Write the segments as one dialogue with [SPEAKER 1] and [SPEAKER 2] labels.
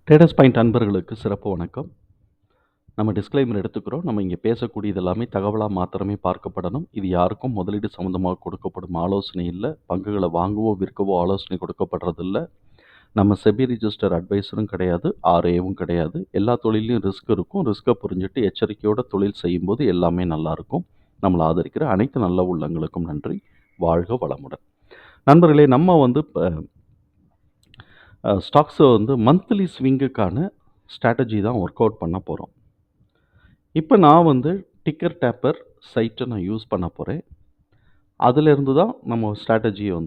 [SPEAKER 1] Traders point அன்பர்களுக்கு சிறப்பு வணக்கம். நம்ம டிஸ்க்ளைமர் எடுத்துக்கிறோம். நம்ம இங்கே பேசக்கூடியது எல்லாமே தகவலாக மாத்திரமே பார்க்கப்படணும். இது யாருக்கும் முதலீடு சம்மந்தமாக கொடுக்கப்படும் ஆலோசனை இல்லை. பங்குகளை வாங்கவோ விற்கவோ ஆலோசனை கொடுக்கப்படுறதில்ல. நம்ம செபி ரிஜிஸ்டர் அட்வைஸரும் கிடையாது, ஆர்ஏவும் கிடையாது. எல்லா தொழிலையும் ரிஸ்க் இருக்கும். ரிஸ்க்கை புரிஞ்சுட்டு எச்சரிக்கையோட தொழில் செய்யும்போது எல்லாமே நல்லாயிருக்கும். நம்மளை ஆதரிக்கிற அனைத்து நல்ல உள்ளங்களுக்கும் நன்றி. வாழ்க வளமுடன். நண்பர்களே, நம்ம இப்போ ஸ்டாக்ஸை மந்த்லி ஸ்விங்குக்கான ஸ்ட்ராட்டஜி தான் ஒர்க் அவுட் பண்ண போகிறோம். இப்போ நான் டிக்கர் டேப்பர் சைட்டை நான் யூஸ் பண்ண போகிறேன். அதிலிருந்து தான் நம்ம ஸ்ட்ராட்டஜியை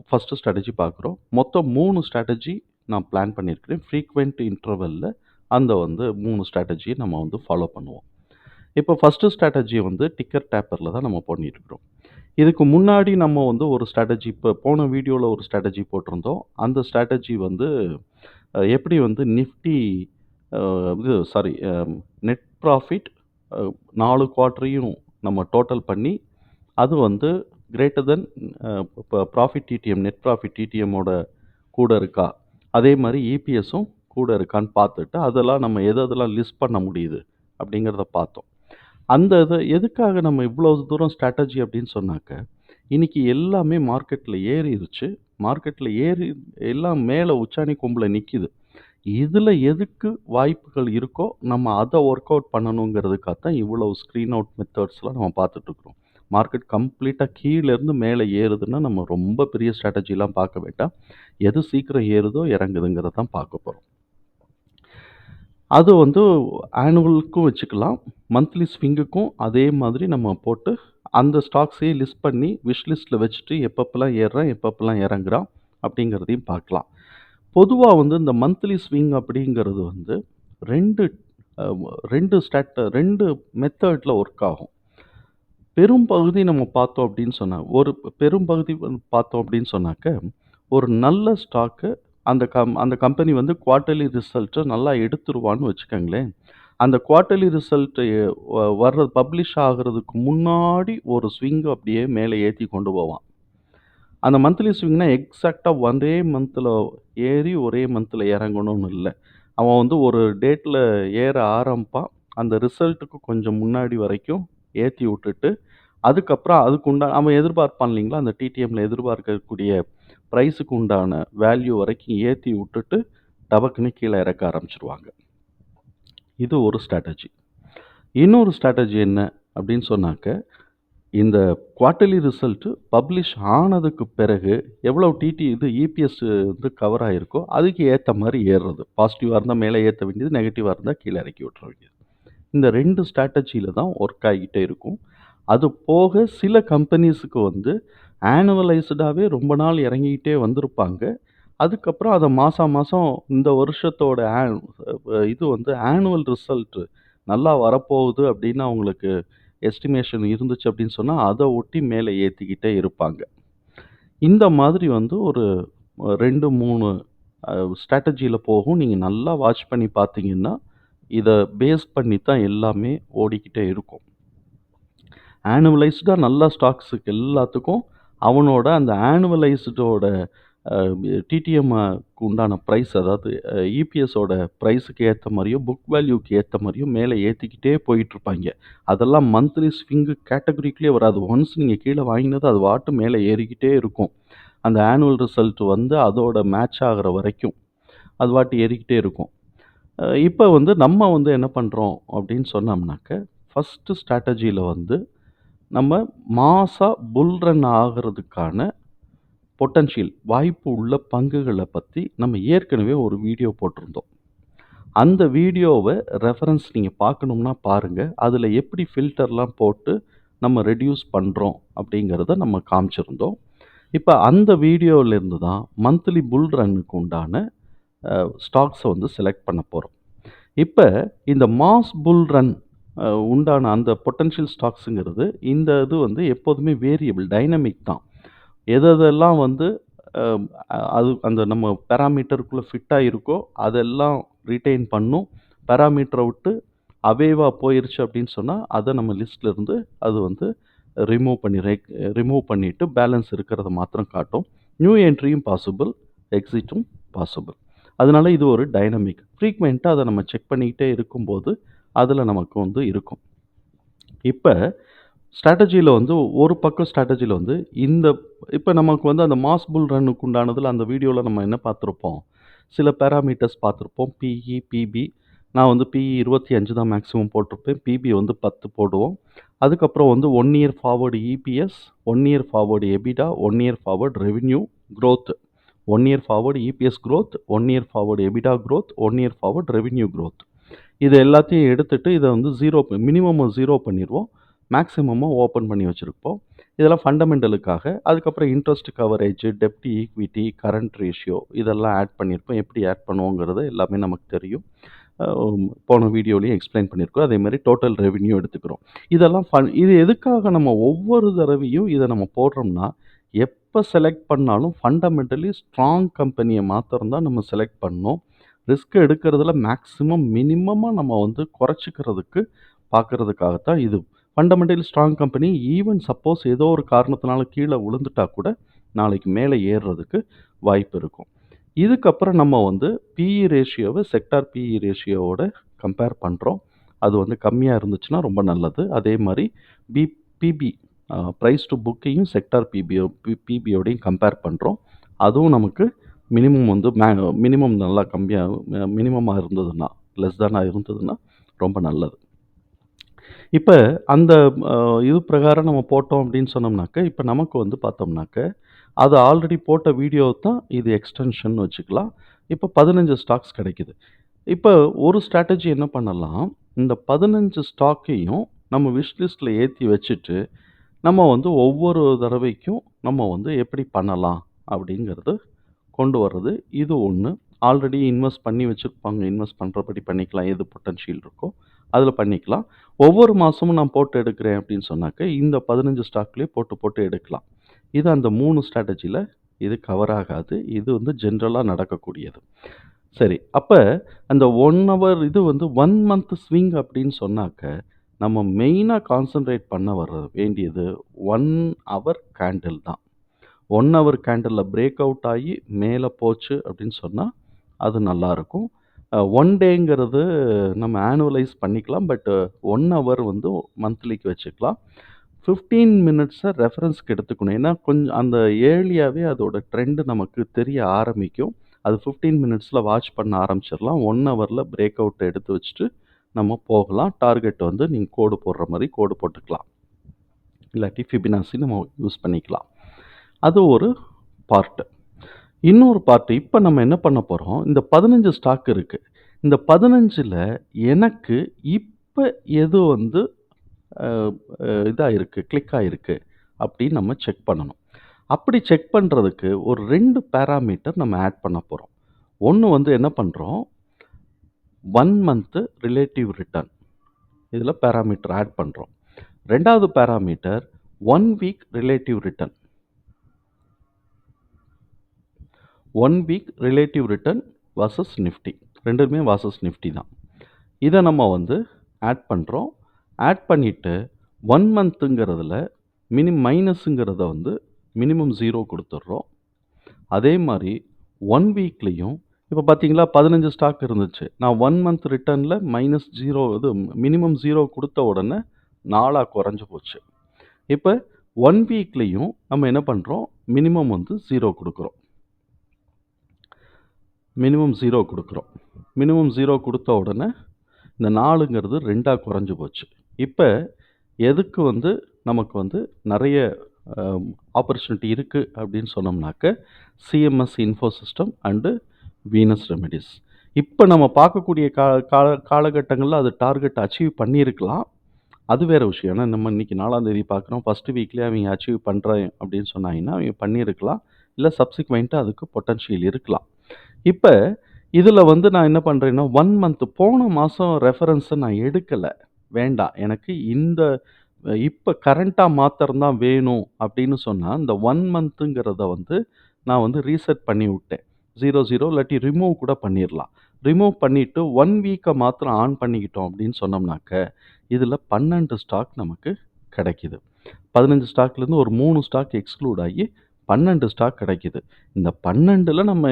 [SPEAKER 1] ஃபஸ்ட்டு ஸ்ட்ராட்டஜி பார்க்குறோம். மொத்தம் 3 ஸ்ட்ராட்டஜி நான் பிளான் பண்ணியிருக்கிறேன். ஃப்ரீக்வெண்ட் இன்டர்வலில் அந்த 3 ஸ்ட்ராட்டஜியை நம்ம ஃபாலோ பண்ணுவோம். இப்போ ஃபஸ்ட்டு ஸ்ட்ராட்டஜி டிக்கர் டேப்பரில் தான் நம்ம பண்ணியிருக்கிறோம். இதுக்கு முன்னாடி நம்ம ஒரு ஸ்ட்ராட்டஜி இப்போ போன வீடியோவில் ஒரு ஸ்ட்ராட்டஜி போட்டிருந்தோம். அந்த ஸ்ட்ராட்டஜி எப்படி நிஃப்டி நெட் ப்ராஃபிட் 4 குவார்ட்டரையும் நம்ம டோட்டல் பண்ணி அது கிரேட்டர் தென் இப்போ ப்ராஃபிட் டிடிஎம் நெட் ப்ராஃபிட் டிடிஎம்மோட கூட இருக்கா, அதே மாதிரி இபிஎஸும் கூட இருக்கான்னு பார்த்துட்டு அதெல்லாம் நம்ம எதெல்லாம் லிஸ்ட் பண்ண முடியுது அப்படிங்கிறத பார்த்தோம். அந்த இதை எதுக்காக நம்ம இவ்வளோ தூரம் ஸ்ட்ராட்டஜி அப்படின்னு சொன்னாக்க, இன்றைக்கி எல்லாமே மார்க்கெட்டில் ஏறிடுச்சு. மார்க்கெட்டில் ஏறி எல்லாம் மேலே உச்சாணி கொம்பில் நிற்கிது. இதில் எதுக்கு வாய்ப்புகள் இருக்கோ நம்ம அதை ஒர்க் அவுட் பண்ணணுங்கிறதுக்காக தான் இவ்வளோ ஸ்க்ரீன் அவுட் மெத்தட்ஸ்லாம் நம்ம பார்த்துட்ருக்குறோம். மார்க்கெட் கம்ப்ளீட்டாக கீழேருந்து மேலே ஏறுதுன்னா நம்ம ரொம்ப பெரிய ஸ்ட்ராட்டஜிலாம் பார்க்க வேண்டாம். எது சீக்கிரம் ஏறுதோ இறங்குதுங்கிறத தான் பார்க்க போகிறோம். அது ஆனுவலுக்கும் வச்சுக்கலாம், மந்த்லி ஸ்விங்குக்கும் அதே மாதிரி நம்ம போட்டு அந்த ஸ்டாக்ஸையே லிஸ்ட் பண்ணி விஷ் லிஸ்ட்டில் வச்சுட்டு எப்பப்பெல்லாம் ஏறுறான் எப்பப்பெல்லாம் இறங்குறான் அப்படிங்கிறதையும் பார்க்கலாம். பொதுவாக இந்த மந்த்லி ஸ்விங் அப்படிங்கிறது ரெண்டு மெத்தடில் ஒர்க் ஆகும். பெரும்பகுதி நம்ம பார்த்தோம் அப்படின்னு சொன்னால் பெரும்பகுதி பார்த்தோம் அப்படின்னு சொன்னாக்க, ஒரு நல்ல ஸ்டாக்கு அந்த கம்பெனி குவார்ட்டர்லி ரிசல்ட்டை நல்லா எடுத்துருவான்னு வச்சுக்கோங்களேன். அந்த குவார்ட்டர்லி ரிசல்ட்டு பப்ளிஷ் ஆகிறதுக்கு முன்னாடி ஒரு ஸ்விங் அப்படியே மேலே ஏற்றி கொண்டு போவான். அந்த மந்த்லி ஸ்விங்னா எக்ஸாக்டாக ஒரே மந்தில் ஏறி ஒரே மந்தில் இறங்கணும்னு இல்லை. அவன் ஒரு டேட்டில் ஏற ஆரம்பிப்பான். அந்த ரிசல்ட்டுக்கு கொஞ்சம் முன்னாடி வரைக்கும் ஏற்றி விட்டுட்டு அதுக்கப்புறம் அதுக்கு உண்டான அவன் எதிர்பார்ப்பான் இல்லைங்களா, அந்த டிடிஎம்மில் எதிர்பார்க்கக்கூடிய ப்ரைஸுக்கு உண்டான வேல்யூ வரைக்கும் ஏற்றி விட்டுட்டு டபக்குன்னு கீழே இறக்க ஆரம்பிச்சிருவாங்க. இது ஒரு ஸ்ட்ராட்டஜி. இன்னொரு ஸ்ட்ராட்டஜி என்ன அப்படின்னு சொன்னாக்க, இந்த குவார்ட்டர்லி ரிசல்ட்டு பப்ளிஷ் ஆனதுக்கு பிறகு எவ்வளோ இபிஎஸ் கவர் ஆகிருக்கோ அதுக்கு ஏற்ற மாதிரி ஏறுறது. பாசிட்டிவாக இருந்தால் மேலே ஏற்ற வேண்டியது, நெகட்டிவாக இருந்தால் கீழே இறக்கி விட்டுற வேண்டியது. இந்த 2 ஸ்ட்ராட்டஜியில் தான் ஒர்க் ஆகிக்கிட்டே இருக்கும். அது போக சில கம்பெனிஸுக்கு ஆனுவலைஸ்டாகவே ரொம்ப நாள் இறங்கிக்கிட்டே வந்திருப்பாங்க. அதுக்கப்புறம் அதை மாதம் இந்த வருஷத்தோட இது ஆனுவல் ரிசல்ட்டு நல்லா வரப்போகுது அப்படின்னு அவங்களுக்கு எஸ்டிமேஷன் இருந்துச்சு அப்படின்னு சொன்னால் அதை ஒட்டி மேலே ஏற்றிக்கிட்டே இருப்பாங்க. இந்த மாதிரி ஒரு 2-3 ஸ்ட்ராட்டஜியில் போகும். நீங்கள் நல்லா வாட்ச் பண்ணி பார்த்தீங்கன்னா இதை பேஸ் பண்ணி தான் எல்லாமே ஓடிக்கிட்டே இருக்கும். ஆனுவலைஸ்டாக நல்ல ஸ்டாக்ஸுக்கு எல்லாத்துக்கும் அவனோட அந்த ஆனுவலைஸ்டோட டிடிஎம்க்கு உண்டான ப்ரைஸ், அதாவது இபிஎஸோட ப்ரைஸுக்கு ஏற்ற மாதிரியும் புக் வேல்யூக்கு ஏற்ற மாதிரியும் மேலே ஏற்றிக்கிட்டே போயிட்டுருப்பாங்க. அதெல்லாம் மந்த்லி ஸ்விங்கு கேட்டகரிக்குள்ளே வராது. ஒன்ஸ் நீங்கள் கீழே வாங்கினது அது வாட்டு மேலே ஏறிக்கிட்டே இருக்கும். அந்த ஆனுவல் ரிசல்ட் அதோட மேட்ச் ஆகிற வரைக்கும் அது வாட்டு ஏறிக்கிட்டே இருக்கும். இப்போ நம்ம என்ன பண்ணுறோம் அப்படின்னு சொன்னோம்னாக்க, ஃபஸ்ட்டு ஸ்ட்ராட்டஜியில் நம்ம புல் ரன் ஆகிறதுக்கான பொட்டன்ஷியல் வாய்ப்பு உள்ள பங்குகளை பற்றி நம்ம ஏற்கனவே ஒரு வீடியோ போட்டிருந்தோம். அந்த வீடியோவை ரெஃபரன்ஸ் நீங்கள் பார்க்கணும்னா பாருங்கள். அதில் எப்படி ஃபில்டர்லாம் போட்டு நம்ம ரெடியூஸ் பண்ணுறோம் அப்படிங்கிறத நம்ம காமிச்சிருந்தோம். இப்போ அந்த வீடியோவிலேருந்து தான் மந்த்லி புல் ரன்னுக்கு உண்டான ஸ்டாக்ஸை செலக்ட் பண்ண போகிறோம். இப்போ இந்த புல் ரன் உண்டான அந்த பொட்டன்ஷியல் ஸ்டாக்ஸுங்கிறது இந்த இது எப்போதுமே வேரியபிள், டைனமிக் தான். எதெல்லாம் அது அந்த நம்ம பேராமீட்டருக்குள்ளே ஃபிட்டாக இருக்கோ அதெல்லாம் ரிட்டைன் பண்ணும். பேராமீட்டரை விட்டு அவேவாக போயிருச்சு அப்படின்னு சொன்னால் அதை நம்ம லிஸ்ட்லேருந்து அது ரிமூவ் பண்ணிவிட்டு பேலன்ஸ் இருக்கிறத மாத்திரம் காட்டும். நியூ என்ட்ரியும் பாசிபிள், எக்ஸிட்டும் பாசிபிள். அதனால இது ஒரு டைனமிக். ஃப்ரீக்வென்ட்டா அத நம்ம செக் பண்ணிக்கிட்டே இருக்கும்போது, அதுல நமக்கு வந்து இருக்கும். இப்ப ஸ்ட்ராட்டஜில வந்து ஒரு பக்கம் ஸ்ட்ராட்டஜில வந்து இந்த இப்ப நமக்கு வந்து அந்த மாஸ் புல் ரன்னுக்கு உண்டானதுல அந்த வீடியோல நம்ம என்ன பார்த்திருப்போம்? சில பாராமீட்டர்ஸ் பார்த்திருப்போம். PE, PB. நான் வந்து பிஇ 25 தான் மேக்ஸிமம் போட்டிருப்பேன். பிபி வந்து 10 போடுவோம். அதுக்கப்புறம் வந்து 1 year forward EPS, 1 year forward EBITDA, 1 year forward revenue growth. 1 year forward EPS growth, 1 year forward EBITDA growth, 1 year forward revenue growth. இது எல்லாத்தையும் எடுத்துட்டு இத வந்து 0 மினிமம்ம 0 பண்ணிருவோம். மேக்ஸிமம்ம ஓப்பன் பண்ணி வச்சிருப்போம். இதெல்லாம் ஃபண்டமெண்டலுக்காக. அதுக்கப்புறம் இன்ட்ரெஸ்ட் கவரேஜ், டெப்ட் ஈக்விட்டி, கரண்ட் ரேஷியோ இதெல்லாம் ஆட் பண்ணியிருப்போம். எப்படி ஆட் பண்ணுவோங்கிறது எல்லாமே நமக்கு தெரியும். அ போன வீடியோலயும் எக்ஸ்ப்ளைன் பண்ணியிருக்கோம். அதேமாரி டோட்டல் ரெவென்யூ எடுத்துக்கிறோம். இதெல்லாம் இது எதுக்காக நம்ம ஒவ்வொரு தடவையும் இத நம்ம போடுறோம்னா, எப்ப செலக்ட் பண்ணாலும் ஃபண்டமெண்டலி ஸ்ட்ராங் கம்பெனிய மாத்திரம் தான் நம்ம செலக்ட் பண்ணணும். ரிஸ்க் எடுக்கிறதுல மேக்ஸிமம் மினிமமா நம்ம வந்து குறைச்சுக்கிறதுக்கு பார்க்கறதுக்காக தான் இது. Fundamentally strong company even suppose ஏதோ ஒரு காரணத்தினால கீழ விழுந்துட்டா கூட, நாளைக்கு மேல ஏறுறதுக்கு வாய்ப்பு இருக்கும். இதுக்கப்புறம் நம்ம வந்து பிஇ ரேஷியோவ செக்டார் பிஇ ரேஷியோவோட கம்பேர் பண்றோம். அது வந்து கம்மியா இருந்துச்சுன்னா ரொம்ப நல்லது. அதே மாரி பிபி பிரைஸ் டூ புக்கையும் செக்டார் பிபியோடையும் கம்பேர் பண்றோம். அதுவும் நமக்கு மினிமம் வந்து மினிமம் நல்லா கம்மியா மினிமமா இருந்ததுன்னா, லெஸ் தானா இருந்ததுன்னா ரொம்ப நல்லது. இப்ப அந்த அ இது பிரகாரம் நம்ம போட்டோம் அப்படின்னு சொன்னோம்னாக்க, இப்ப நமக்கு வந்து பார்த்தோம்னாக்க, அது ஆல்ரெடி போட்ட வீடியோ தான் இது எக்ஸ்டென்ஷன் வச்சுக்கலாம். இப்ப 15 ஸ்டாக்ஸ் கிடைக்குது. இப்ப ஒரு ஸ்ட்ராட்டஜி என்ன பண்ணலாம், இந்த 15 ஸ்டாக்கையும் நம்ம விஷ் லிஸ்ட்ல ஏத்தி வச்சுட்டு, நம்ம வந்து ஒவ்வொரு தடவைக்கும் நம்ம வந்து எப்படி பண்ணலாம் அப்படிங்கிறது கொண்டு வர்றது. இது ஒண்ணு. ஆல்ரெடி இன்வெஸ்ட் பண்ணி வச்சிருப்பாங்க. இன்வெஸ்ட் பண்றபடி பண்ணிக்கலாம். எது பொட்டன்ஷியல் இருக்கோ, அதில பண்ணிக்கலாம். ஒவ்வொரு மாசமும் நான் போட்டு எடுக்கிறேன் அப்படின்னு சொன்னாக்க, இந்த 15 ஸ்டாக்லயே போட்டு போட்டு எடுக்கலாம். இது அந்த 3 ஸ்ட்ராட்டஜில இது கவர் ஆகாது. இது வந்து ஜெனரலா நடக்கக்கூடியது. சரி. அப்ப அந்த 1 ஹவர் இது வந்து 1 மந்த் ஸ்விங் அப்படின்னு சொன்னாக்க, நம்ம மெயினா கான்சன்ட்ரேட் பண்ண வேண்டியது 1 ஹவர் கேண்டில் தான். 1 ஹவர் கேண்டில்ல பிரேக் அவுட் ஆகி மேல போச்சு அப்படின்னு சொன்னா, அது நல்லாருக்கும். 1 டேங்கிறது நம்ம ஆனுவலைஸ் பண்ணிக்கலாம். பட் 1 ஹவர் வந்து மந்த்லிக்கு வச்சுக்கலாம். 15 மினிட்ஸ ரெஃபரன்ஸ்க்கு எடுத்துக்கணும். ஏன்னா, கொஞ்சம் அந்த ஏர்லியாவே அதோட ட்ரெண்ட் நமக்கு தெரிய ஆரம்பிக்கும். அது 15 மினிட்ஸ்ல வாட்ச் பண்ண ஆரம்பிச்சிரலாம். 1 ஹவர்ல பிரேக் அவுட் எடுத்து வச்சுட்டு நம்ம போகலாம். டார்கெட் வந்து நீங்க கோடு போடுற மாரி கோடு போட்டுக்கலாம். இல்லாட்டி ஃபிபனாசி நம்ம யூஸ் பண்ணிக்கலாம். அது ஒரு பார்ட். இன்னொரு பார்ட் இப்ப நம்ம என்ன பண்ண போறோம், இந்த 15 ஸ்டாக் இருக்கு. இந்த 15ல எனக்கு இப்ப எது வந்து அ அ இதா இருக்கு, கிளிக் ஆயிருக்கு அப்படின்னு நம்ம செக் பண்ணணும். அப்படி செக் பண்றதுக்கு ஒரு 2 பாராமீட்டர் நம்ம ஆட் பண்ண போறோம். ஒண்ணு வந்து என்ன பண்றோம், 1 மந்த் ரிலேட்டிவ் ரிட்டர்ன். இதுல பாராமீட்டர் ஆட் பண்றோம். 2வது parameter 1 week relative return. 1 week relative return versus Nifty. 2மே வெர்சஸ் நிஃப்டி தான். இத நம்ம வந்து ஆட் பண்றோம். ஆட் பண்ணிட்டு 1 மந்த்ங்கிறதுல மைனஸ்ங்கிறத வந்து மினிமம் 0 குடுத்துடுறோம். அதே மாரி 1 வீக்லயும் இப்ப பார்த்தீங்களா 15 ஸ்டாக் இருந்துச்சு. நான் 1 மந்த் ரிட்டர்ன்ல -0 இது மினிமம் 0 குடுத்த உடனே 4ஆ குறைஞ்சு போச்சு. இப்ப 1 வீக்லயும் நம்ம என்ன பண்றோம், மினிமம் வந்து 0 குடுக்குறோம். மினிமம் 0 குடுக்குறோம். மினிமம் 0 குடுத்த உடனே இந்த 4ங்கிறது 2ஆ குறைஞ்சு போச்சு. இப்ப எதுக்கு வந்து நமக்கு வந்து நெறைய அ ஆப்பர்ச்சுனிட்டி இருக்கு அப்படின்னு சொன்னோம்னாக்க, CMS info system and Venus remedies. இப்ப நம்ம பார்க்கக்கூடிய காலகட்டங்கள்ல அது டார்கெட் அச்சீவ் பண்ணியிருக்கலாம். அது வேற விஷயம். ஏன்னா நம்ம இன்னைக்கு 4ஆம் தேதி பார்க்குறோம். ஃபர்ஸ்ட் வீக்லயே அவைங்க அச்சீவ் பண்றேன் அப்படின்னு சொன்னாங்கன்னா, அவைங்க பண்ணியிருக்கலாம். இல்ல சப்சிக்வென்ட்டா அதுக்கு பொட்டன்ஷியல் இருக்கலாம். இப்ப இதுல வந்து நான் என்ன பண்றேன்னா, 1 மந்த் போன மாசம் ரெஃபரன்ஸ நான் எடுக்கல. வேண்டாம். எனக்கு இந்த இப்ப கரண்ட்டா மாத்திரம் தான் வேணும் அப்படின்னு சொன்னா, இந்த 1 மந்த்ங்கிறத வந்து நான் வந்து ரீசெட் பண்ணி விட்டேன். 00 இல்லாட்டி ரிமூவ் கூட பண்ணிறலாம். ரிமூவ் பண்ணிட்டு 1 வீக்க மாத்திரம் ஆன் பண்ணிக்கிட்டோம் அப்படின்னு சொன்னோம்னாக்க, இதுல 12 ஸ்டாக் நமக்கு கிடைக்குது. 15 ஸ்டாக்லேருந்து ஒரு 3 ஸ்டாக் எக்ஸ்க்ளூட் ஆகி 12 ஸ்டாக் கிடைக்குது. இந்த 12ல நம்ம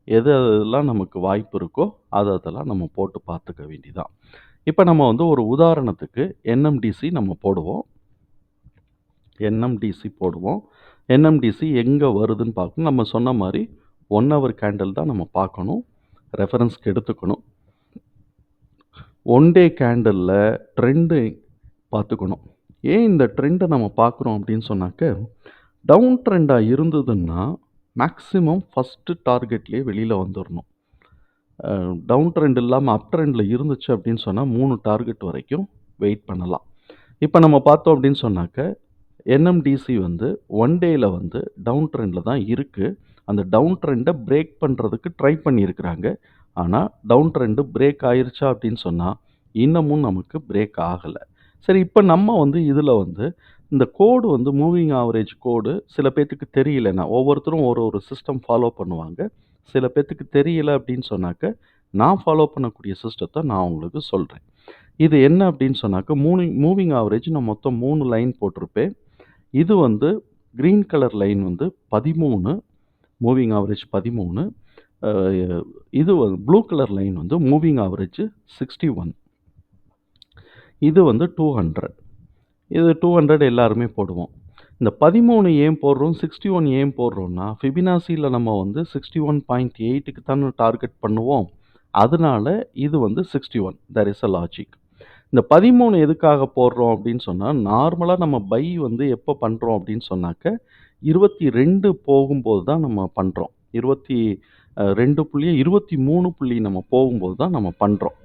[SPEAKER 1] எது எதெல்லாம் நமக்கு வாய்ப்பு இருக்கோ, அதெல்லாம் நம்ம போட்டு பார்த்துக்க வேண்டியதான். இப்ப நம்ம வந்து ஒரு உதாரணத்துக்கு என்எம்டிசி நம்ம போடுவோம். என்எம்டிசி போடுவோம். என்எம்டிசி எங்க வருதுன்னு பார்க்கணும். நம்ம சொன்ன மாரி 1 ஹவர் கேண்டில் தான் நம்ம பார்க்கணும். ரெஃபரன்ஸ்க்கு எடுத்துக்கணும். 1 டே கேண்டில்ல ட்ரெண்டு பார்த்துக்கணும். ஏன் இந்த ட்ரெண்ட நம்ம பார்க்குறோம் அப்படின்னு சொன்னாக்க, டவுன் ட்ரெண்டா இருந்ததுன்னா, மேக்ஸிமம் ஃபர்ஸ்ட் டார்கெட்லயே வெளியில வந்துரணும். டவுன் ட்ரெண்ட் இல்லாம அப் ட்ரெண்ட்ல இருந்துச்சு அப்படின்னு சொன்னா 3 டார்கெட் வரைக்கும் வெயிட் பண்ணலாம். இப்ப நம்ம பார்த்தோம் அப்படின்னு சொன்னாக்க, என்எம்டிசி வந்து 1 டேல வந்து டவுன் ட்ரெண்ட்ல தான் இருக்கு. அந்த டவுன் ட்ரெண்ட பிரேக் பண்றதுக்கு ட்ரை பண்ணியிருக்கிறாங்க. ஆனா, டவுன் ட்ரெண்ட் பிரேக் ஆயிருச்சா அப்படின்னு சொன்னா, இன்னமும் நமக்கு பிரேக் ஆகல. சரி, இப்ப நம்ம வந்து இதுல வந்து இந்த கோடு வந்து மூவிங் ஆவரேஜ் கோடு சில பேத்துக்கு தெரியலன்னா, ஒவ்வொருத்தரும் ஒரு ஒரு சிஸ்டம் ஃபாலோ பண்ணுவாங்க. சில பேத்துக்கு தெரியல அப்படின்னு சொன்னாக்க, நான் ஃபாலோ பண்ணக்கூடிய சிஸ்டத்த நான் உங்களுக்கு சொல்றேன். இது என்ன அப்படின்னு சொன்னாக்க, மூவிங் ஆவரேஜ் நான் மொத்தம் 3 லைன் போட்டிருப்பேன். இது வந்து கிரீன் கலர் லைன் வந்து 13, மூவிங் ஆவரேஜ் 13. அ இது ப்ளூ கலர் லைன் வந்து மூவிங் ஆவரேஜ் 61. இது வந்து 200. இது 200 எல்லாருமே போடுவோம். இந்த 13 ஏன் போடுறோம்? 61 ஏன் போடுறோம்னா, ஃபிபனாசில நம்ம வந்து 61.8க்கு தான டார்கெட் பண்ணுவோம். அதனால இது வந்து 61. There is a logic. இந்த 13 எதுக்காக போடுறோம் அப்படின்னு சொன்னா, நார்மலா நம்ம பை வந்து எப்ப பண்றோம் அப்படின்னு சொன்னாக்க, 22 போகும்போது தான் நம்ம பண்றோம். 23 நம்ம போகும்போது தான் நம்ம பண்றோம்.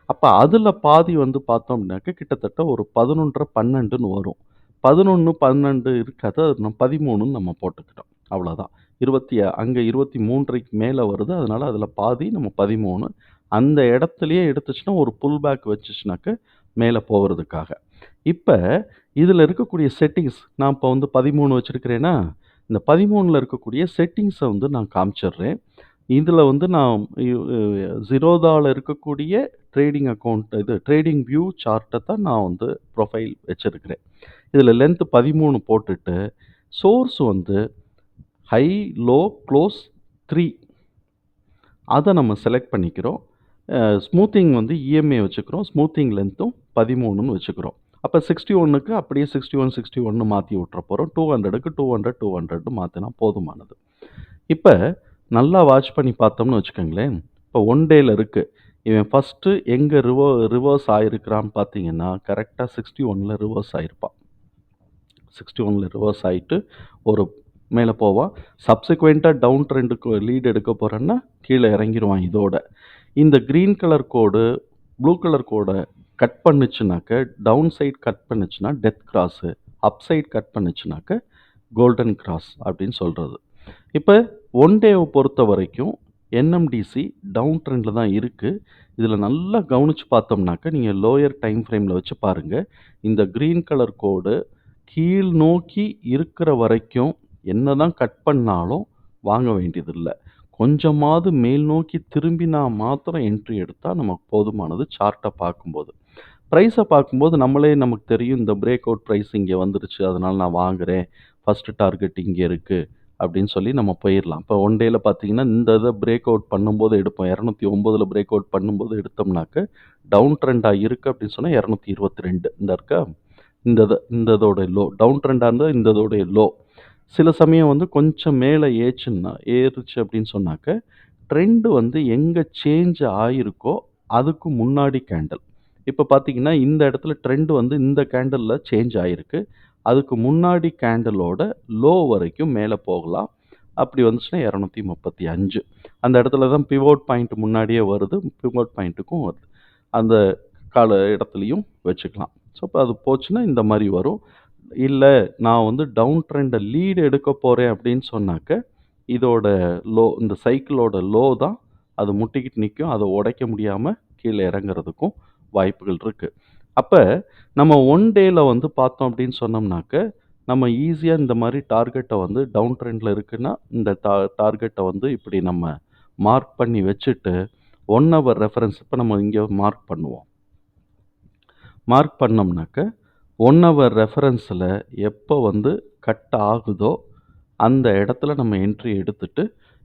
[SPEAKER 1] அப்ப அதுல பாதி வந்து பார்த்தோம் அப்படின்னாக்க, கிட்டத்தட்ட ஒரு 11 1/2 12ன்னு வரும். 11, 12 இருக்காது. அது நம்ம 13ன்னு நம்ம போட்டுக்கிட்டோம். அவ்வளோதான். அங்க 23க்கு மேல வருது. அதனால அதுல பாதி நம்ம 13. அந்த இடத்திலேயே எடுத்துச்சுன்னா, ஒரு புல் பேக் வச்சுச்சுனாக்க, மேல போகுறதுக்காக. இப்ப இதுல இருக்கக்கூடிய செட்டிங்ஸ் நான் இப்ப வந்து 13 வச்சிருக்கிறேனா, இந்த 13ல இருக்கக்கூடிய செட்டிங்ஸ வந்து நான் காமிச்சிடுறேன். இதுல வந்து நான் Zerodhaல இருக்கக்கூடிய ட்ரேடிங் அக்கவுண்ட் ட்ரேடிங் வியூ சார்ட்ட தான் நான் வந்து ப்ரொஃபைல் வச்சிருக்கிறேன். இதுல லென்த் 13 போட்டுட்டு, சோர்ஸ் வந்து ஹை, லோ, க்ளோஸ் 3 அத நம்ம செலக்ட் பண்ணிக்கிறோம். ஸ்மூத்திங் வந்து இஎம்ஏ வச்சுக்கிறோம். ஸ்மூத்திங் லென்த்தும் 13ன்னு வச்சுக்கிறோம். அப்ப 61க்கு அப்படியே 61, 61ன்னு மாத்தி விட்டுற போறோம். 200க்கு 200, 200ன்னு மாத்துனா போதுமானது. இப்ப நல்லா வாட்ச் பண்ணி பார்த்தோம்னு வச்சுக்கோங்களேன். இப்ப 1 டேல இருக்கு. இவன் ஃபர்ஸ்ட்டு எங்க ரிவர்ஸ் ஆயிருக்கிறான்னு பார்த்தீங்கன்னா, கரெக்ட்டா 61ல ரிவர்ஸ் ஆயிருப்பான். 61ல ரிவர்ஸ் ஆயிட்டு ஒரு மேல போவான். சப்சிக்வென்ட்டா டவுன் ட்ரெண்டுக்கு லீட் எடுக்க போறேன்னா, கீழ இறங்கிருவான் இதோட. இந்த கிரீன் கலர் கோடு, ப்ளூ கலர் கோட கட் பண்ணுச்சுனாக்க, டவுன் சைட் கட் பண்ணுச்சுன்னா death cross. Up side cut பண்ணுச்சுனாக்க, கோல்டன் கிராஸ் அப்படின்னு சொல்றது. இப்ப 1 டேவ பொறுத்தவரைக்கும் என்எம்டிசி டவுன் ட்ரெண்ட்ல தான் இருக்கு. இதுல நல்லா கவனிச்சு பார்த்தோம்னாக்க, நீங்க லோயர் டைம் ஃப்ரேம்ல வச்சு பாருங்க. இந்த கிரீன் கலர் கோடு கீழ் நோக்கி இருக்கிற வரைக்கும் என்னதான் கட் பண்ணாலும் வாங்க வேண்டியதில்ல. கொஞ்சமாவது மேல் நோக்கி திரும்பினா மாத்திரம் என்ட்ரி எடுத்தா நமக்கு போதுமானது சார்ட்ட பார்க்கும்போது. பிரைஸ பார்க்கும்போது நமக்கு தெரியும் இந்த பிரேக் அவுட் பிரைஸ் இங்க வந்துருச்சு. அதனால நான் வாங்குறேன். ஃபர்ஸ்ட் டார்கெட் இங்க இருக்கு. அப்படின்னு சொல்லி நம்ம போயிரலாம். இப்ப 1 டேல பார்த்தீங்கன்னா, இந்த இத பிரேக் அவுட் பண்ணும்போது எடுப்போம். 209ல பிரேக் அவுட் பண்ணும்போது எடுத்தோம்னாக்க, டவுன் ட்ரெண்டா இருக்கு அப்படின்னு சொன்னா 222 இந்த இருக்கா? இந்த இதோட லோ. டவுன் ட்ரெண்டா இருந்தா இந்த இதோடைய லோ. சில சமயம் வந்து கொஞ்சம் மேல ஏறுச்சு அப்படின்னு சொன்னாக்க, ட்ரெண்ட் வந்து எங்க சேஞ்ச் ஆயிருக்கோ, அதுக்கு முன்னாடி கேண்டில். இப்ப பார்த்தீங்கன்னா, இந்த இடத்துல ட்ரெண்ட் வந்து இந்த கேண்டில்ல சேஞ்ச் ஆயிருக்கு. அதுக்கு முன்னாடி கேண்டிலோட லோ வரைக்கும் மேல போகலாம். அப்படி வந்துச்சுன்னா 235. அந்த இடத்துல தான் பிவோட் பாயிண்ட் முன்னாடியே வருது. பிவோட் பாயிண்ட்டுக்கும் வருது. அந்த இடத்துலயும் வச்சுக்கலாம். ஸோ, அப்ப அது போச்சுன்னா இந்த மாரி வரும். இல்ல நான் வந்து டவுன் ட்ரெண்ட லீட் எடுக்க போறேன் அப்படின்னு சொன்னாக்க, இதோட இந்த சைக்கிளோட லோ தான் அது முட்டிக்கிட்டு நிக்கும். அத உடைக்க முடியாம கீழ இறங்குறதுக்கும் வாய்ப்புகள் இருக்கு. அப்ப நம்ம 1 டேல வந்து பார்த்தோம் அப்படின்னு சொன்னோம்னாக்க, நம்ம ஈஸியா இந்த மாரி டார்கெட்ட வந்து டவுன் ட்ரெண்ட்ல இருக்குன்னா, இந்த டார்கெட்ட வந்து இப்படி நம்ம மார்க் பண்ணி வச்சுட்டு, 1 ஹவர் ரெஃபரன்ஸ் இப்ப நம்ம இங்க மார்க் பண்ணுவோம். மார்க் பண்ணோம்னாக்க, 1 ஹவர் ரெஃபரன்ஸ்ல எப்ப வந்து கட் ஆகுதோ, அந்த இடத்துல நம்ம என்ட்ரி எடுத்துட்டு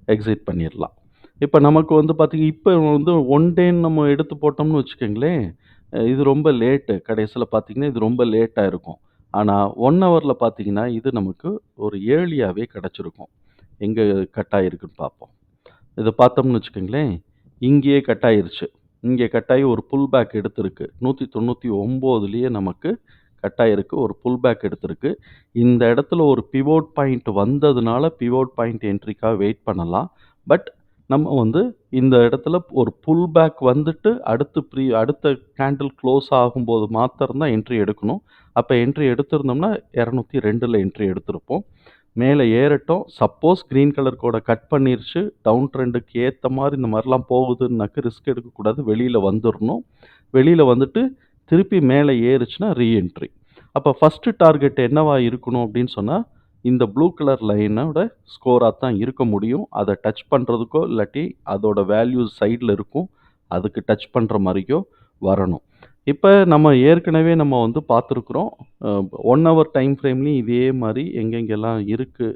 [SPEAKER 1] எக்ஸிட் பண்ணிரலாம். இப்ப நமக்கு வந்து பார்த்தீங்க இப்ப வந்து ஒன் டேன்னு நம்ம எடுத்து போட்டோம்னு வச்சுக்கங்களேன், இது ரொம்ப லேட்டு. கடைசில பார்த்தீங்கன்னா, இது ரொம்ப லேட்டா இருக்கும். ஆனா 1 ஹவர்ல பார்த்தீங்கன்னா, இது நமக்கு ஒரு ஏர்லியாவே கிடைச்சிருக்கும். எங்க கட் ஆயிருக்குன்னு பார்ப்போம். இத பார்த்தோம்னு வச்சுக்கங்களேன், இங்கேயே கட் ஆயிருச்சு. இங்கே கட் ஆயி ஒரு புல் பேக் எடுத்திருக்கு. 199லயே நமக்கு கட் ஆயிருக்கு. ஒரு புல் பேக் எடுத்திருக்கு. இந்த இடத்துல ஒரு பிவோட் பாயிண்ட் வந்ததுனால, பிவோட் பாயிண்ட் என்ட்ரிக்காக வெயிட் பண்ணலாம். பட் நம்ம வந்து இந்த இடத்துல ஒரு புல் பேக் வந்துட்டு அடுத்த கேண்டில் க்ளோஸ் ஆகும்போது மாத்திரம் தான் என்ட்ரி எடுக்கணும். அப்ப என்ட்ரி எடுத்திருந்தோம்னா 202ல என்ட்ரி எடுத்திருப்போம். மேல ஏறட்டும். சப்போஸ் கிரீன் கலர் கோட கட் பண்ணிருச்சு. டவுன் ட்ரெண்டுக்கு ஏத்த மாரி இந்த மாரிலாம் போகுதுன்னாக்க ரிஸ்க் எடுக்கக்கூடாது. வெளியில வந்துரணும். வெளியில வந்துட்டு திருப்பி மேல ஏறுச்சுன்னா ரீஎன்ட்ரி. அப்ப ஃபர்ஸ்ட் டார்கெட் என்னவா இருக்கணும் அப்படின்னு சொன்னா, இந்த ப்ளூ கலர் லைனோட ஸ்கோரா தான் இருக்க முடியும். அத டச் பண்றதுக்கோ, இல்லாட்டி அதோட வேல்யூ சைட்ல இருக்கும். அதுக்கு டச் பண்ற மாரியோ வரணும். இப்ப நம்ம ஏற்கனவே நம்ம வந்து பார்த்துருக்குறோம். அ 1 ஹவர் டைம் ஃப்ரேம்லயும் இதே மாரி எங்கெங்கெல்லாம் இருக்கு,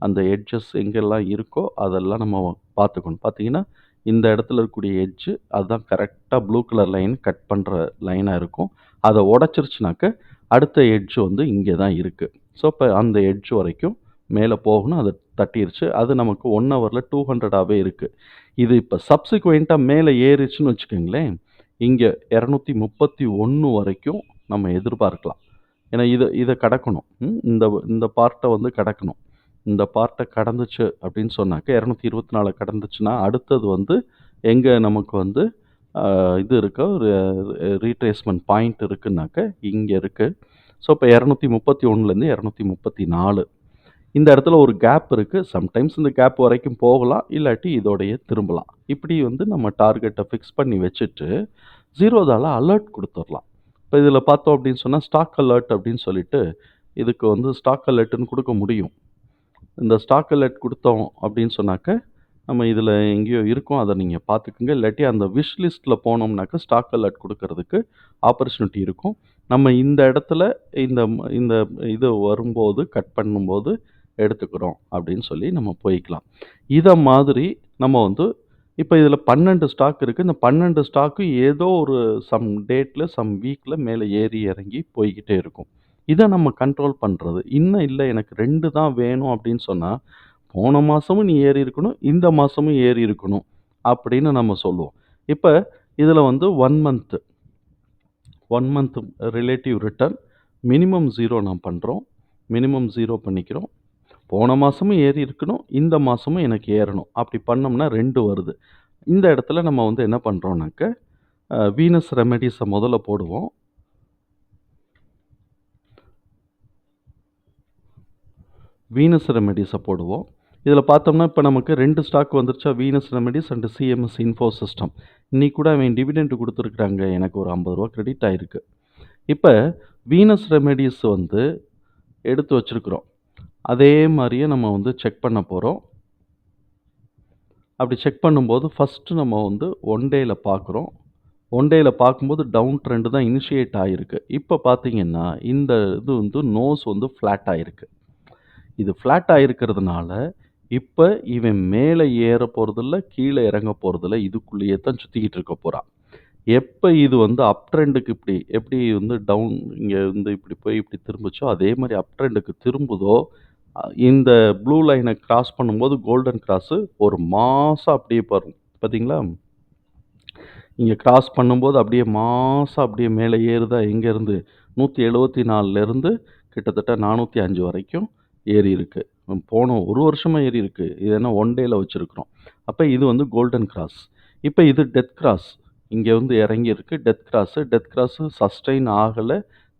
[SPEAKER 1] அந்த எட்ஜஸ் எங்கெல்லாம் இருக்கோ, அதெல்லாம் நம்ம பார்த்துக்கணும். பார்த்தீங்கன்னா, இந்த இடத்துல இருக்கக்கூடிய எட்ஜ் அதுதான் கரெக்ட்டா ப்ளூ கலர் லைன் கட் பண்ற லைனா இருக்கும். அத உடைச்சிருச்சுனாக்க, அடுத்த எட்ஜ் வந்து இங்க தான் இருக்கு. ஸோ, அப்ப அந்த எட்ஜ் வரைக்கும் மேல போகணும். அத தட்டிருச்சு. அது நமக்கு 1 ஹவர்ல 200ஆவே இருக்கு. இது இப்ப சப்சிக்வென்ட்டா மேல ஏறிச்சுன்னு வச்சுக்கங்களேன், இங்க 231 வரைக்கும் நம்ம எதிர்பார்க்கலாம். ஏன்னா இத இத கடக்கணும். இந்த இந்த பார்ட்ட வந்து கடக்கணும். இந்த பார்ட்ட கடந்துச்சு அப்படின்னு சொன்னாக்க 224 கடந்துச்சுன்னா, அடுத்தது வந்து எங்க நமக்கு வந்து இது இருக்கு ஒரு ரீட்ரேஸ்மென்ட் பாயிண்ட் இருக்குன்னாக்க, இங்க இருக்கு. ஸோ, இப்ப 231லேருந்து 234 இந்த இடத்துல ஒரு கேப் இருக்கு. சம்டைம்ஸ் இந்த கேப் வரைக்கும் போகலாம். இல்லாட்டி இதோடயே திரும்பலாம். இப்படி வந்து நம்ம டார்கெட்ட ஃபிக்ஸ் பண்ணி வச்சுட்டு, 0 அலர்ட் குடுத்துரலாம். இப்ப இதில பார்த்தோம் அப்படின்னு சொன்னா, ஸ்டாக் அலர்ட் அப்படின்னு சொல்லிட்டு, இதுக்கு வந்து ஸ்டாக் அலர்ட்ன்னு குடுக்க முடியும். இந்த ஸ்டாக் அலர்ட் குடுத்தோம் அப்படின்னு சொன்னாக்க, நம்ம இதில எங்கேயோ இருக்கும். அத நீங்க பார்த்துக்கங்க. இல்லாட்டி அந்த விஷ் லிஸ்ட்ல போனோம்னாக்க, ஸ்டாக் அலர்ட் குடுக்கறதுக்கு ஆப்பர்ச்சுனிட்டி இருக்கும். நம்ம இந்த இடத்துல இந்த இது வரும்போது, கட் பண்ணும்போது எடுத்துக்கிறோம் அப்படின்னு சொல்லி நம்ம போய்க்கலாம். இத மாதிரி நம்ம வந்து இப்ப இதில 12 ஸ்டாக் இருக்கு. இந்த 12 ஸ்டாக்கும் ஏதோ ஒரு சம் டேட்ல, சம் வீக்ல மேல ஏறி இறங்கி போய்க்கிட்டே இருக்கும். இத நம்ம கண்ட்ரோல் பண்றது. இன்னும் இல்ல எனக்கு 2 தான் வேணும் அப்படின்னு சொன்னா, போன மாசமும் நீ ஏறி இருக்கணும், இந்த மாசமும் ஏறி இருக்கணும் அப்படின்னு நம்ம சொல்லுவோம். இப்ப இதில வந்து 1 மந்த் ரிலேட்டிவ் ரிட்டர்ன் மினிமம் 0 நாம் பண்றோம். மினிமம் 0 பண்ணிக்கிறோம். போன மாசமும் ஏறி இருக்கணும், இந்த மாசமும் எனக்கு ஏறணும். அப்படி பண்ணோம்னா 2 வருது. இந்த இடத்துல நம்ம வந்து என்ன பண்றோம்னாக்க, வீனஸ் ரெமெடிஸ முதல்ல போடுவோம். வீனஸ் ரெமெடிஸ போடுவோம். இதில பார்த்தோம்னா, இப்ப நமக்கு 2 ஸ்டாக் வந்துருச்சா, Venus remedies and CMS info system. இன்னைக்கு கூட அவன் டிவிடெண்ட் குடுத்துருக்காங்க. எனக்கு ஒரு ரூ. 50 கிரெடிட் ஆயிருக்கு. இப்ப வீனஸ் ரெமெடிஸ் வந்து எடுத்து வச்சிருக்கிறோம். அதே மாரியே நம்ம வந்து செக் பண்ண போறோம். அப்படி செக் பண்ணும்போது, ஃபர்ஸ்ட்டு நம்ம வந்து ஒன் டேல பார்க்குறோம். ஒன் டேல பார்க்கும்போது டவுன் ட்ரெண்ட் தான் இனிஷியேட் ஆயிருக்கு. இப்ப பார்த்தீங்கன்னா, இந்த இது வந்து நோஸ் வந்து ஃப்ளாட் ஆயிருக்கு. இது ஃப்ளாட் ஆயிருக்கிறதுனால, இப்ப இவன் மேல ஏற போறதில்ல, கீழ இறங்க போறதில்ல. இதுக்குள்ளேயே தான் சுத்திக்கிட்டு இருக்க போறான். எப்ப இது வந்து அப் ட்ரெண்டுக்கு எப்படி வந்து டவுன் இங்க இருந்து இப்படி போய் இப்படி திரும்புச்சோ, அதே மாரி அப் ட்ரெண்டுக்கு திரும்புதோ, இந்த ப்ளூ லைன கிராஸ் பண்ணும்போது கோல்டன் கிராஸு ஒரு மாஸா அப்படியே வரும். பார்த்தீங்களா? இங்க கிராஸ் பண்ணும்போது அப்படியே மாஸா அப்படியே மேல ஏறுதா எங்கேருந்து? 174லேருந்து கிட்டத்தட்ட 405 வரைக்கும் ஏறியிருக்கு. போன 1 வருஷமா ஏறியிருக்கு. இது என்ன ஒன் டேல வச்சிருக்கிறோம். அப்ப இது வந்து கோல்டன் கிராஸ். இப்ப இது டெத் கிராஸ். இங்க வந்து இறங்கியிருக்கு. Death cross. Death cross sustain ஆகல.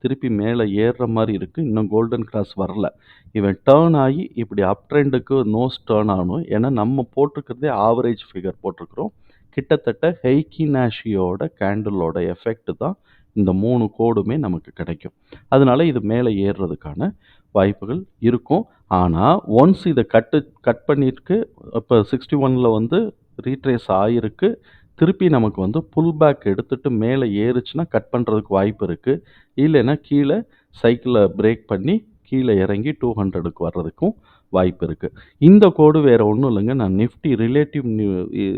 [SPEAKER 1] திருப்பி மேல ஏறுற மாரி இருக்கு. இன்னும் கோல்டன் கிராஸ் வரல. இவன் டர்ன் ஆயி இப்படி அப் ட்ரெண்டுக்கு நோஸ் டர்ன் ஆகணும். ஏன்னா நம்ம போட்டிருக்கிறதே ஆவரேஜ் ஃபிகர் போட்டிருக்கிறோம். கிட்டத்தட்ட ஹெய்கி நாஷியோட கேண்டிலோட எஃபெக்ட் தான் இந்த 3 கோடுமே நமக்கு கிடைக்கும். அதனால இது மேல ஏறுறதுக்கான வாய்ப்புகள் இருக்கும். ஆனா, ஒன்ஸ் இத கட் பண்ணிருக்கு. அப்ப 61ல வந்து ரீட்ரேஸ் ஆயிருக்கு. திருப்பி நமக்கு வந்து புல் பேக் எடுத்துட்டு மேல ஏறுச்சுன்னா கட் பண்றதுக்கு வாய்ப்பு இருக்கு. இல்லைன்னா கீழ சைக்கிள பிரேக் பண்ணி கீழ இறங்கி 200க்கு வர்றதுக்கும் வாய்ப்பு இருக்கு. இந்த கோடு வேற ஒண்ணும் இல்லங்க. நான் நிஃப்டி ரிலேட்டிவ்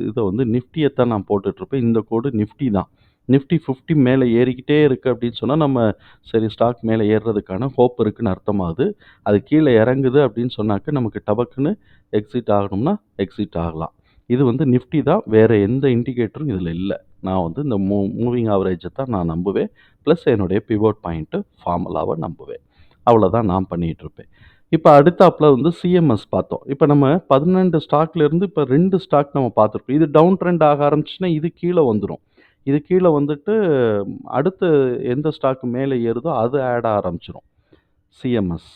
[SPEAKER 1] இத வந்து நிஃப்டிய தான் நான் போட்டுட்ருப்பேன். இந்த கோடு நிஃப்டி தான். நிஃப்டி 50 மேல ஏறிக்கிட்டே இருக்கு அப்படின்னு சொன்னா, நம்ம சரி ஸ்டாக் மேல ஏறுறதுக்கான ஹோப் இருக்குன்னு அர்த்தமாகுது. அது கீழ இறங்குது அப்படின்னு சொன்னாக்க, நமக்கு டபக்குன்னு எக்ஸிட் ஆகணும்னா, எக்ஸிட் ஆகலாம். இது வந்து நிஃப்டி தான். வேற எந்த இண்டிகேட்டரும் இதுல இல்ல. நான் வந்து இந்த மூவிங் ஆவரேஜ தான் நான் நம்புவேன். பிளஸ் என்னுடைய பிவோட் பாயிண்ட் ஃபார்முலாவ நம்புவேன். அவ்வளோதான் நான் பண்ணிட்டுருப்பேன். இப்ப அடுத்தாப்புல வந்து சிஎம்எஸ் பார்த்தோம். இப்ப நம்ம 12 ஸ்டாக்லேருந்து இப்ப 2 ஸ்டாக் நம்ம பார்த்துருக்கோம். இது டவுன் ட்ரெண்ட் ஆக ஆரம்பிச்சுச்சுன்னா, இது கீழ வந்துரும். இது கீழ வந்துட்டு அடுத்து எந்த ஸ்டாக் மேல ஏறுதோ அது ஆட் ஆரம்பிச்சுரும். சிஎம்எஸ்.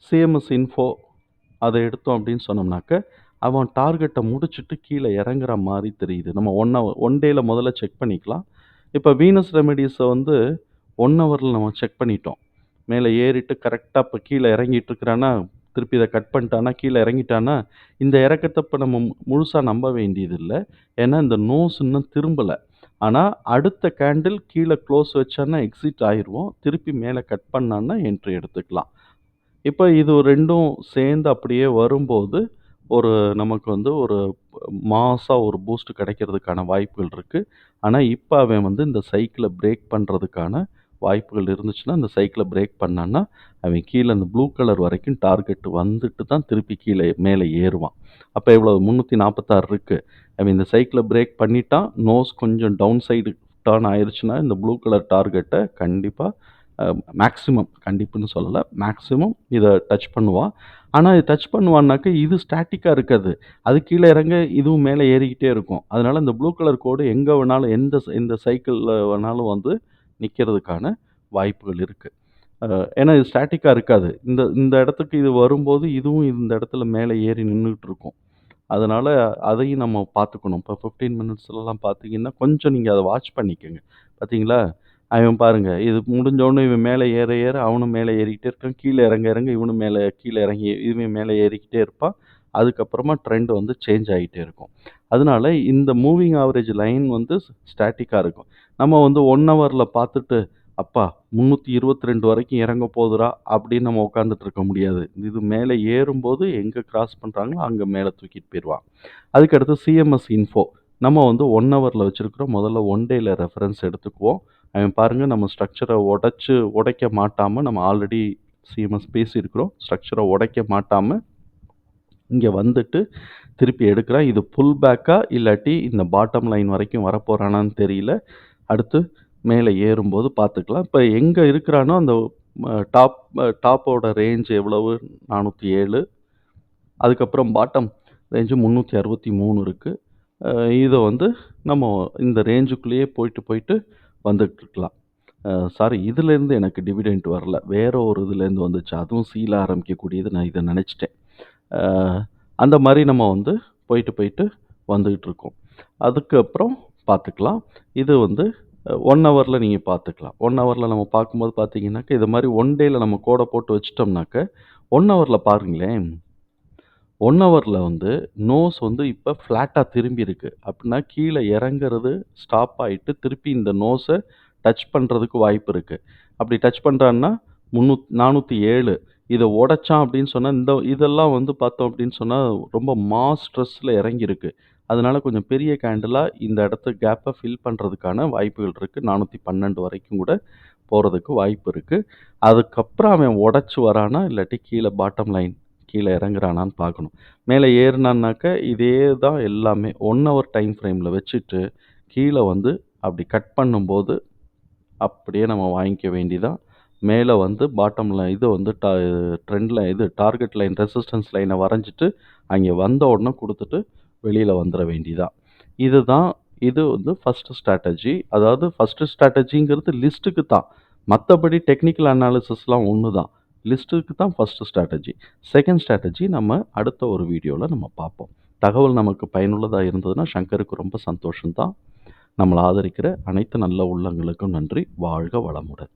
[SPEAKER 1] சிஎம்எஸ் இன்ஃபோ அத எடுத்தோம் அப்படின்னு சொன்னோம்னாக்க, அவன் டார்கெட்ட முடிச்சுட்டு கீழ இறங்குற மாரி தெரியுது. நம்ம 1 டேல முதல்ல செக் பண்ணிக்கலாம். இப்ப வீனஸ் ரெமெடிஸ வந்து 1 ஹவர்ல நம்ம செக் பண்ணிட்டோம். மேல ஏறிட்டு கரெக்ட்டா இப்ப கீழ இறங்கிட்டு இருக்கிறான்னா, திருப்பி இத கட் பண்ணிட்டான்னா, கீழ இறங்கிட்டான்னா, இந்த இறக்கத்த இப்ப நம்ம முழுசா நம்ப வேண்டியதில்ல. ஏன்னா, இந்த நோஸ் இன்னும் திரும்பல. ஆனா, அடுத்த கேண்டில் கீழ க்ளோஸ் வச்சான்னா எக்ஸிட் ஆயிருவோம். திருப்பி மேல கட் பண்ணான்னா என்ட்ரி எடுத்துக்கலாம். இப்ப இது 2ம் சேர்ந்து அப்படியே வரும்போது, ஒரு நமக்கு வந்து ஒரு மாஸா ஒரு பூஸ்ட் கிடைக்கிறதுக்கான வாய்ப்புகள் இருக்கு. ஆனா, இப்ப அவன் வந்து இந்த சைக்கிள பிரேக் பண்றதுக்கான வாய்ப்புகள் இருந்துச்சுன்னா, அந்த சைக்கிள பிரேக் பண்ணான்னா, அவன் கீழ அந்த ப்ளூ கலர் வரைக்கும் டார்கெட் வந்துட்டு தான் திருப்பி கீழ மேல ஏறுவான். அப்ப எவ்வளவு 346 இருக்கு. அவன் இந்த சைக்கிள பிரேக் பண்ணிட்டான். நோஸ் கொஞ்சம் டவுன் சைடு டர்ன் ஆயிருச்சுன்னா, இந்த ப்ளூ கலர் டார்கெட்ட கண்டிப்பா அ மேக்ஸிமம் கண்டிப்புன்னு சொல்லல. மேக்ஸிமம் இத டச் பண்ணுவான். ஆனா, இது டச் பண்ணுவான்னாக்க, இது ஸ்டாட்டிக்கா இருக்காது. அது கீழ இறங்க, இதுவும் மேல ஏறிக்கிட்டே இருக்கும். அதனால இந்த ப்ளூ கலர் கோடு எங்க வேணாலும் எந்த சைக்கிள்ல வேணாலும் வந்து நிக்கிறதுக்கான வாய்ப்புகள் இருக்கு. அ ஏன்னா இது ஸ்டாட்டிக்கா இருக்காது. இந்த இந்த இடத்துக்கு இது வரும்போது, இதுவும் இந்த இடத்துல மேல ஏறி நின்னுட்டு இருக்கும். அதனால அதையும் நம்ம பார்த்துக்கணும். இப்போ 15 மினிட்ஸ்லலாம் பார்த்தீங்கன்னா, கொஞ்சம் நீங்க அத வாட்ச் பண்ணிக்கங்க. பார்த்தீங்களா? அவன் பாருங்க, இது முடிஞ்சோனே இவன் மேல ஏற ஏற அவனும் மேல ஏறிக்கிட்டே இருக்கான். கீழ இறங்க இறங்க இவனும் மேல கீழ இறங்கி இவன் மேல ஏறிக்கிட்டே இருப்பான். அதுக்கப்புறமா ட்ரெண்ட் வந்து சேஞ்ச் ஆயிட்டே இருக்கும். அதனால இந்த மூவிங் ஆவரேஜ் லைன் வந்து ஸ்டாட்டிக்கா இருக்கும். நம்ம வந்து 1 ஹவர்ல பார்த்துட்டு, "அப்பா 322 வரைக்கும் இறங்க போதுடா" அப்படின்னு நம்ம உட்கார்ந்துட்டு இருக்க முடியாது. இது மேல ஏறும்போது எங்க கிராஸ் பண்றாங்களோ, அங்க மேல தூக்கிட்டு போயிருவான். அதுக்கடுத்து சிஎம்எஸ் இன்ஃபோ. நம்ம வந்து 1 ஹவர்ல வச்சிருக்கிறோம். முதல்ல 1 டேல ரெஃபரன்ஸ் எடுத்துக்குவோம். அவன் பாருங்க நம்ம ஸ்ட்ரக்சர உடைக்க மாட்டாம நம்ம ஆல்ரெடி சிஎம்எஸ் பேசியிருக்கிறோம். ஸ்ட்ரக்சர உடைக்க மாட்டாம இங்க வந்துட்டு திருப்பி எடுக்குறான். இது புல் பேக்கா இல்லாட்டி இந்த பாட்டம் லைன் வரைக்கும் வரப்போறானான்னு தெரியல. அடுத்து மேல ஏறும்போது பார்த்துக்கலாம். இப்ப எங்க இருக்கிறானோ அந்த டாப்போட ரேஞ்ச் எவ்வளவு? 407. அதுக்கப்புறம் பாட்டம் ரேஞ்சு 363 இருக்கு. அ இத வந்து நம்ம இந்த ரேஞ்சுக்குள்ளேயே போயிட்டு, போயிட்டு வந்துட்டுருக்கலாம். சாரி இதுலேருந்து எனக்கு டிவிடெண்ட் வரல. வேற ஒரு இதுலேருந்து வந்துச்சு. அதுவும் சில ஆரம்பிக்கக்கூடியது. நான் இத நெனச்சுட்டேன். அ அந்த மாரி நம்ம வந்து போயிட்டு, போயிட்டு வந்துகிட்டுருக்கோம். அதுக்கப்புறம் பார்த்துக்கலாம். இது வந்து 1 ஹவர்ல நீங்க பார்த்துக்கலாம். 1 ஹவர்ல நம்ம பார்க்கும்போது பார்த்தீங்கன்னாக்க, இது மாரி 1 டேல நம்ம கோட போட்டு வச்சுட்டோம்னாக்க, 1 ஹவர்ல பாருங்களேன். 1 ஹவர்ல வந்து நோஸ் வந்து இப்ப ஃப்ளாட்டா திரும்பியிருக்கு. அப்டின்னா கீழ இறங்குறது ஸ்டாப் ஆயிட்டு, திருப்பி இந்த நோஸ டச் பண்றதுக்கு வாய்ப்பு இருக்கு. அப்படி டச் பண்றான்னா 407 இத உடைச்சான் அப்படின்னு சொன்னா, இதெல்லாம் வந்து பார்த்தோம் அப்படின்னு சொன்னா, ரொம்ப மாஸ் ஸ்ட்ரெஸ்ல இறங்கியிருக்கு. அதனால கொஞ்சம் பெரிய கேண்டிலா இந்த இடத்த கேப்ப ஃபில் பண்றதுக்கான வாய்ப்புகள் இருக்கு. 412 வரைக்கும் கூட போறதுக்கு வாய்ப்பு இருக்கு. அதுக்கப்புறம் அவன் உடைச்சு வரானா, இல்லாட்டி கீழ பாட்டம் லைன் கீழ இறங்குறானான்னு பார்க்கணும். மேல ஏறுனான்னாக்க, இதே தான் எல்லாமே 1 ஹவர் டைம் ஃப்ரேம்ல வச்சுட்டு, கீழ வந்து அப்படி கட் பண்ணும்போது, அப்படியே நம்ம வாங்கிக்க வேண்டியதான். மேல வந்து பாட்டம்ல இது வந்து ட்ரெண்ட்ல இது டார்கெட் லைன், ரெசிஸ்டன்ஸ் லைன வரைஞ்சிட்டு, அங்கே வந்த உடனே குடுத்துட்டு, வெளியில வந்துர வேண்டியதான். இதுதான் இது வந்து ஃபர்ஸ்ட் ஸ்ட்ராட்டஜி. அதாவது ஃபர்ஸ்ட் ஸ்ட்ராட்டஜிங்கிறது லிஸ்ட்டுக்கு தான். மத்தபடி டெக்னிக்கல் அனாலிசிஸ்லாம் ஒண்ணு தான். லிஸ்ட்டுக்கு தான் ஃபர்ஸ்ட் ஸ்ட்ராட்டஜி. செகண்ட் ஸ்ட்ராட்டஜி நம்ம அடுத்த ஒரு வீடியோல நம்ம பார்ப்போம். தகவல் நமக்கு பயனுள்ளதா இருந்ததுன்னா, சங்கருக்கு ரொம்ப சந்தோஷம் தான். நம்மள ஆதரிக்கிற அனைத்து நல்ல உள்ளங்களுக்கும் நன்றி. வாழ்க வளமுடன்.